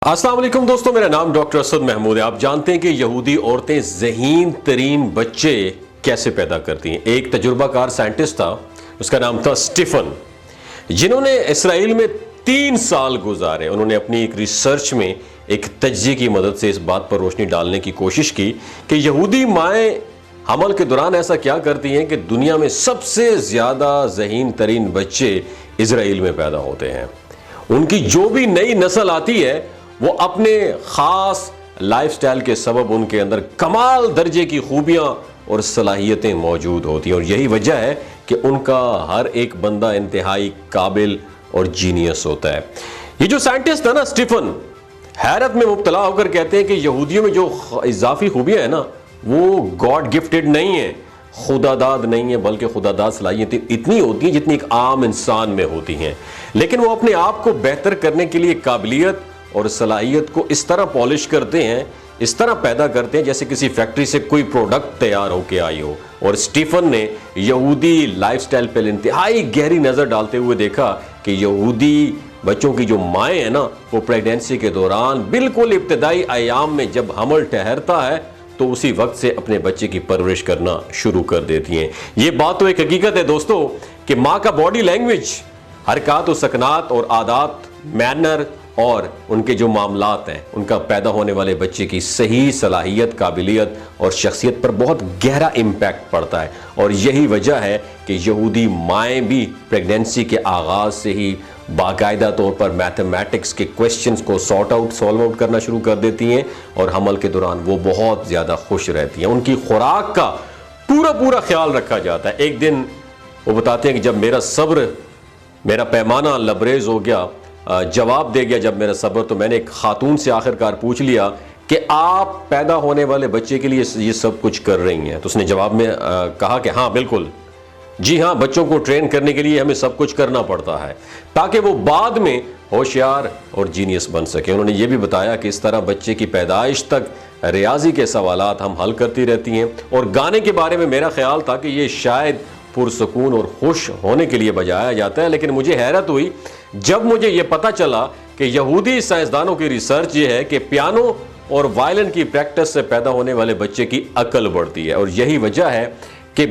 السلام علیکم دوستو، میرا نام ڈاکٹر اسد محمود ہے۔ آپ جانتے ہیں کہ یہودی عورتیں ذہین ترین بچے کیسے پیدا کرتی ہیں۔ ایک تجربہ کار سائنٹسٹ تھا، اس کا نام تھا اسٹیفن، جنہوں نے اسرائیل میں 3 سال گزارے۔ انہوں نے اپنی ایک ریسرچ میں ایک تجزیے کی مدد سے اس بات پر روشنی ڈالنے کی کوشش کی کہ یہودی مائیں حمل کے دوران ایسا کیا کرتی ہیں کہ دنیا میں سب سے زیادہ ذہین ترین بچے اسرائیل میں پیدا ہوتے ہیں۔ ان کی جو بھی نئی نسل آتی ہے وہ اپنے خاص لائف سٹائل کے سبب ان کے اندر کمال درجے کی خوبیاں اور صلاحیتیں موجود ہوتی ہیں، اور یہی وجہ ہے کہ ان کا ہر ایک بندہ انتہائی قابل اور جینیس ہوتا ہے۔ یہ جو سائنٹسٹ ہے نا اسٹیفن، حیرت میں مبتلا ہو کر کہتے ہیں کہ یہودیوں میں جو اضافی خوبیاں ہیں نا وہ گاڈ گفٹڈ نہیں ہیں، خدا داد نہیں ہیں، بلکہ خدا داد صلاحیتیں اتنی ہوتی ہیں جتنی ایک عام انسان میں ہوتی ہیں، لیکن وہ اپنے آپ کو بہتر کرنے کے لیے قابلیت اور صلاحیت کو اس طرح پالش کرتے ہیں، اس طرح پیدا کرتے ہیں جیسے کسی فیکٹری سے کوئی پروڈکٹ تیار ہو کے آئی ہو۔ اور اسٹیفن نے یہودی لائف سٹائل پر انتہائی گہری نظر ڈالتے ہوئے دیکھا کہ یہودی بچوں کی جو مائیں ہیں نا وہ پریگنینسی کے دوران بالکل ابتدائی ایام میں جب حمل ٹھہرتا ہے تو اسی وقت سے اپنے بچے کی پرورش کرنا شروع کر دیتی ہیں۔ یہ بات تو ایک حقیقت ہے دوستو کہ ماں کا باڈی لینگویج، حرکات و سکنات اور عادات، مینر اور ان کے جو معاملات ہیں، ان کا پیدا ہونے والے بچے کی صحیح صلاحیت، قابلیت اور شخصیت پر بہت گہرا امپیکٹ پڑتا ہے۔ اور یہی وجہ ہے کہ یہودی مائیں بھی پریگنینسی کے آغاز سے ہی باقاعدہ طور پر میتھمیٹکس کے کویسچنز کو سالو آؤٹ کرنا شروع کر دیتی ہیں، اور حمل کے دوران وہ بہت زیادہ خوش رہتی ہیں۔ ان کی خوراک کا پورا خیال رکھا جاتا ہے۔ ایک دن وہ بتاتے ہیں کہ جب میرا پیمانہ لبریز ہو گیا، جواب دے گیا جب میرا صبر، تو میں نے ایک خاتون سے آخرکار پوچھ لیا کہ آپ پیدا ہونے والے بچے کے لیے یہ سب کچھ کر رہی ہیں؟ تو اس نے جواب میں کہا کہ ہاں بالکل، جی ہاں، بچوں کو ٹرین کرنے کے لیے ہمیں سب کچھ کرنا پڑتا ہے تاکہ وہ بعد میں ہوشیار اور جینیس بن سکے۔ انہوں نے یہ بھی بتایا کہ اس طرح بچے کی پیدائش تک ریاضی کے سوالات ہم حل کرتی رہتی ہیں، اور گانے کے بارے میں میرا خیال تھا کہ یہ شاید پرسکون اور خوش ہونے کے لیے بجایا جاتا ہے، لیکن مجھے حیرت ہوئی جب مجھے یہ پتہ چلا کہ یہودی سائنسدانوں کی ریسرچ یہ ہے کہ پیانو اور وائلن کی پریکٹس سے پیدا ہونے والے بچے کی عقل بڑھتی ہے، اور یہی وجہ ہے کہ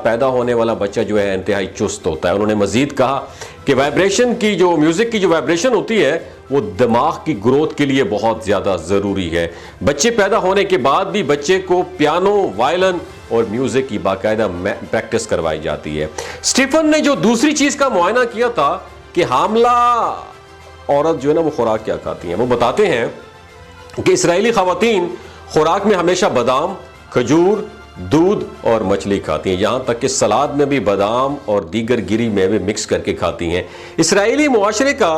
پیدا ہونے والا بچہ جو ہے انتہائی چست ہوتا ہے۔ انہوں نے مزید کہا کہ میوزک کی جو وائبریشن ہوتی ہے وہ دماغ کی گروتھ کے لیے بہت زیادہ ضروری ہے۔ بچے پیدا ہونے کے بعد بھی بچے کو پیانو، وائلن اور میوزک کی باقاعدہ پریکٹس کروائی جاتی ہے۔ اسٹیفن نے جو دوسری چیز کا معائنہ کیا تھا کہ حاملہ عورت جو ہے نا وہ خوراک کیا کھاتی ہیں، وہ بتاتے ہیں کہ اسرائیلی خواتین خوراک میں ہمیشہ بادام، کھجور، دودھ اور مچھلی کھاتی ہیں، یہاں تک کہ سلاد میں بھی بادام اور دیگر گری میوے مکس کر کے کھاتی ہیں۔ اسرائیلی معاشرے کا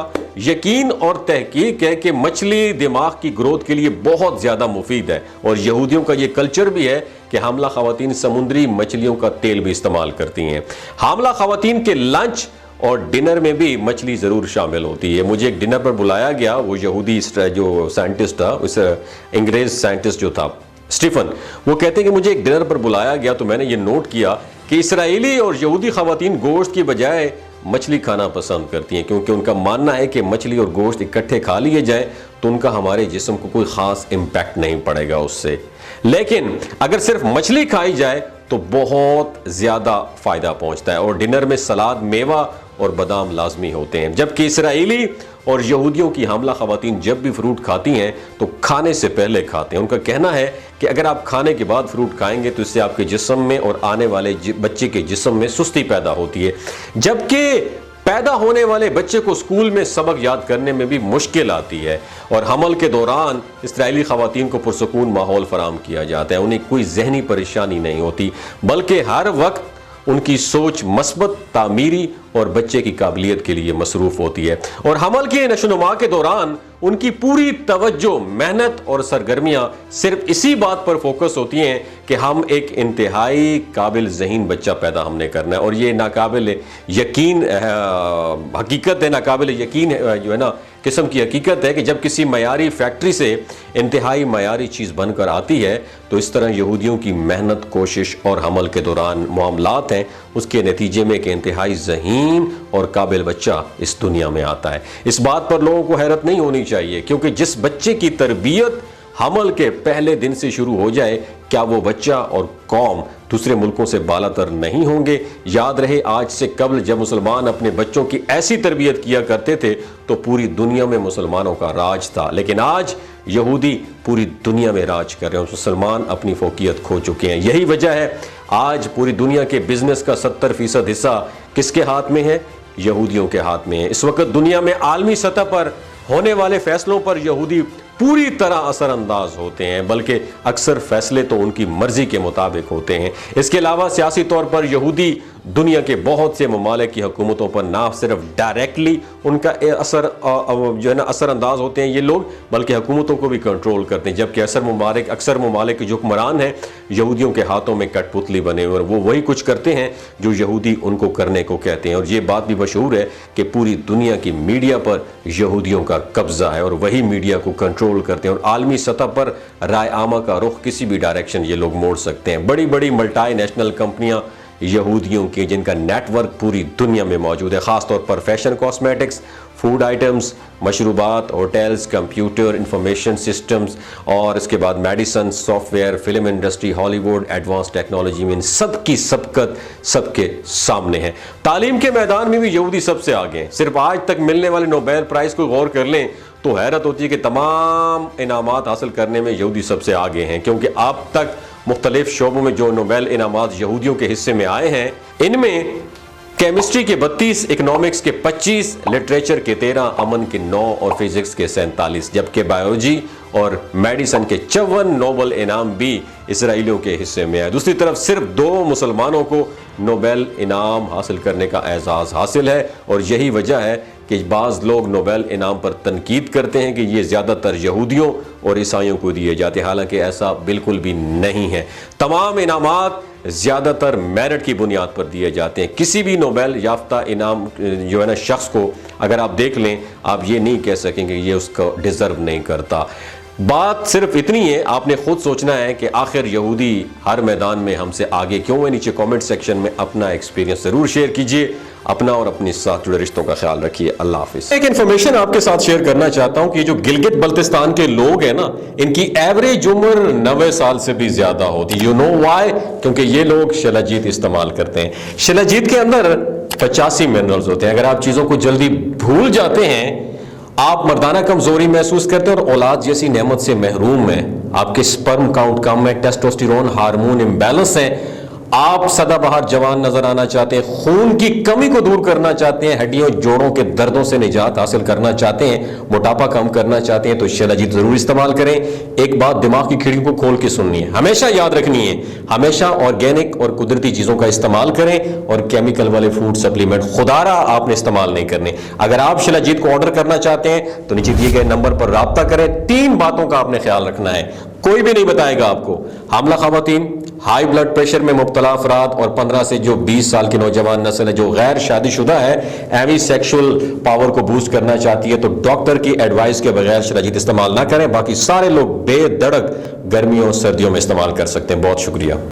یقین اور تحقیق ہے کہ مچھلی دماغ کی گروتھ کے لیے بہت زیادہ مفید ہے، اور یہودیوں کا یہ کلچر بھی ہے کہ حاملہ خواتین سمندری مچھلیوں کا تیل بھی استعمال کرتی ہیں۔ حاملہ خواتین کے لنچ اور ڈنر میں بھی مچھلی ضرور شامل ہوتی ہے۔ مجھے ایک ڈنر پر بلایا گیا، وہ یہودی جو سائنٹسٹ تھا، اس انگریز سائنٹسٹ جو تھا اسٹیفن، وہ کہتے ہیں کہ مجھے ایک ڈنر پر بلایا گیا تو میں نے یہ نوٹ کیا کہ اسرائیلی اور یہودی خواتین گوشت کی بجائے مچھلی کھانا پسند کرتی ہیں، کیونکہ ان کا ماننا ہے کہ مچھلی اور گوشت اکٹھے کھا لیے جائیں تو ان کا ہمارے جسم کو کوئی خاص امپیکٹ نہیں پڑے گا اس سے، لیکن اگر صرف مچھلی کھائی جائے تو بہت زیادہ فائدہ پہنچتا ہے۔ اور ڈنر میں سلاد، میوہ اور بادام لازمی ہوتے ہیں، جبکہ اسرائیلی اور یہودیوں کی حاملہ خواتین جب بھی فروٹ کھاتی ہیں تو کھانے سے پہلے کھاتے ہیں۔ ان کا کہنا ہے کہ اگر آپ کھانے کے بعد فروٹ کھائیں گے تو اس سے آپ کے جسم میں اور آنے والے بچے کے جسم میں سستی پیدا ہوتی ہے، جبکہ پیدا ہونے والے بچے کو اسکول میں سبق یاد کرنے میں بھی مشکل آتی ہے۔ اور حمل کے دوران اسرائیلی خواتین کو پرسکون ماحول فراہم کیا جاتا ہے، انہیں کوئی ذہنی پریشانی نہیں ہوتی، بلکہ ہر وقت ان کی سوچ مثبت، تعمیری اور بچے کی قابلیت کے لیے مصروف ہوتی ہے۔ اور حمل کے نشو و نما کے دوران ان کی پوری توجہ، محنت اور سرگرمیاں صرف اسی بات پر فوکس ہوتی ہیں کہ ہم ایک انتہائی قابل ذہین بچہ پیدا ہم نے کرنا ہے، اور یہ ناقابل یقین حقیقت ہے، ناقابل یقین جو ہے نا قسم کی حقیقت ہے کہ جب کسی معیاری فیکٹری سے انتہائی معیاری چیز بن کر آتی ہے تو اس طرح یہودیوں کی محنت، کوشش اور حمل کے دوران معاملات ہیں، اس کے نتیجے میں کہ انتہائی ذہین اور قابل بچہ اس دنیا میں آتا ہے۔ اس بات پر لوگوں کو حیرت نہیں ہونی چاہیے، کیونکہ جس بچے کی تربیت حمل کے پہلے دن سے شروع ہو جائے، کیا وہ بچہ اور قوم دوسرے ملکوں سے بالا تر نہیں ہوں گے؟ یاد رہے آج سے قبل جب مسلمان اپنے بچوں کی ایسی تربیت کیا کرتے تھے تو پوری دنیا میں مسلمانوں کا راج تھا، لیکن آج یہودی پوری دنیا میں راج کر رہے ہیں، مسلمان اپنی فوقیت کھو چکے ہیں۔ یہی وجہ ہے آج پوری دنیا کے بزنس کا 70% حصہ کس کے ہاتھ میں ہے؟ یہودیوں کے ہاتھ میں ہے۔ اس وقت دنیا میں عالمی سطح پر ہونے والے فیصلوں پر یہودی پوری طرح اثر انداز ہوتے ہیں، بلکہ اکثر فیصلے تو ان کی مرضی کے مطابق ہوتے ہیں۔ اس کے علاوہ سیاسی طور پر یہودی دنیا کے بہت سے ممالک کی حکومتوں پر نہ صرف ڈائریکٹلی ان کا اثر انداز ہوتے ہیں یہ لوگ، بلکہ حکومتوں کو بھی کنٹرول کرتے ہیں، جبکہ اکثر ممالک کے جو حکمران ہیں یہودیوں کے ہاتھوں میں کٹ پتلی بنے ہوئے، اور وہ وہی کچھ کرتے ہیں جو یہودی ان کو کرنے کو کہتے ہیں۔ اور یہ بات بھی مشہور ہے کہ پوری دنیا کی میڈیا پر یہودیوں کا قبضہ ہے اور وہی میڈیا کو کنٹرول کرتے ہیں، اور عالمی سطح پر رائے عامہ کا رخ کسی بھی ڈائریکشن یہ لوگ موڑ سکتے ہیں۔ بڑی بڑی ملٹی نیشنل کمپنیاں یہودیوں کی، جن کا نیٹ ورک پوری دنیا میں موجود ہے، خاص طور پر فیشن، کاسمیٹکس، فوڈ آئٹمز، مشروبات، ہوٹلز، کمپیوٹر، انفارمیشن سسٹمز، اور اس کے بعد medicine, soft where, film industry, ہالی ووڈ، ایڈوانس ٹیکنالوجی میں ان سب کی سبقت سب کے سامنے ہے۔ تعلیم کے میدان میں بھی یہودی سب سے آگے ہیں۔ صرف آج تک ملنے والے نوبیل پرائز کو غور کر لیں تو حیرت ہوتی ہے کہ تمام انعامات حاصل کرنے میں یہودی سب سے آگے ہیں، کیونکہ اب تک مختلف شعبوں میں جو نوبیل انعامات یہودیوں کے حصے میں آئے ہیں، ان میں کیمسٹری کے 32، اکنامکس کے 25، لٹریچر کے 13، امن کے 9 اور فزکس کے 47، جبکہ بایولوجی اور میڈیسن کے 54 نوبل انعام بھی اسرائیلیوں کے حصے میں آئے۔ دوسری طرف صرف 2 مسلمانوں کو نوبیل انعام حاصل کرنے کا اعزاز حاصل ہے، اور یہی وجہ ہے کہ بعض لوگ نوبیل انعام پر تنقید کرتے ہیں کہ یہ زیادہ تر یہودیوں اور عیسائیوں کو دیے جاتے ہیں، حالانکہ ایسا بالکل بھی نہیں ہے۔ تمام انعامات زیادہ تر میرٹ کی بنیاد پر دیے جاتے ہیں۔ کسی بھی نوبیل یافتہ انعام جو ہے نا شخص کو اگر آپ دیکھ لیں، آپ یہ نہیں کہہ سکیں کہ یہ اس کو ڈیزرو نہیں کرتا۔ بات صرف اتنی ہے، آپ نے خود سوچنا ہے کہ آخر یہودی ہر میدان میں ہم سے آگے کیوں ہے؟ نیچے کامنٹ سیکشن میں اپنا ایکسپیرینس ضرور شیئر کیجئے۔ اپنا اور اپنی ساتھ جڑے رشتوں کا خیال رکھیے۔ اللہ حافظ۔ ایک انفارمیشن آپ کے ساتھ شیئر کرنا چاہتا ہوں کہ جو گلگت بلتستان کے لوگ ہیں نا، ان کی ایوریج عمر 90 سال سے بھی زیادہ ہوتی ہے۔ You know why? کیونکہ یہ لوگ شلاجیت استعمال کرتے ہیں۔ شلاجیت کے اندر 85 منرلز ہوتے ہیں۔ اگر آپ چیزوں کو جلدی بھول جاتے ہیں، آپ مردانہ کمزوری محسوس کرتے ہیں اور اولاد جیسی نعمت سے محروم ہیں، آپ کے سپرم کاؤنٹ کم ہے، ٹیسٹوسٹیرون ہارمون امبیلنس ہے، آپ سدا بہار جوان نظر آنا چاہتے ہیں، خون کی کمی کو دور کرنا چاہتے ہیں، ہڈیوں جوڑوں کے دردوں سے نجات حاصل کرنا چاہتے ہیں، موٹاپا کم کرنا چاہتے ہیں، تو شلاجیت ضرور استعمال کریں۔ ایک بات دماغ کی کھڑکی کو کھول کے سننی ہے، ہمیشہ یاد رکھنی ہے، ہمیشہ آرگینک اور قدرتی چیزوں کا استعمال کریں، اور کیمیکل والے فوڈ سپلیمنٹ خدارا آپ نے استعمال نہیں کرنے۔ اگر آپ شلاجیت کو آرڈر کرنا چاہتے ہیں تو نیچے دیے گئے نمبر پر رابطہ کریں۔ 3 باتوں کا آپ نے خیال رکھنا ہے، کوئی بھی نہیں بتائے گا آپ کو۔ حاملہ خواتین، ہائی بلڈ پریشر میں مبتلا افراد، اور 15 سے جو 20 سال کی نوجوان نسل ہے جو غیر شادی شدہ ہے، ایوی سیکشل پاور کو بوسٹ کرنا چاہتی ہے، تو ڈاکٹر کی ایڈوائس کے بغیر شلاجیت استعمال نہ کریں۔ باقی سارے لوگ بے دڑک گرمیوں اور سردیوں میں استعمال کر سکتے ہیں۔ بہت شکریہ۔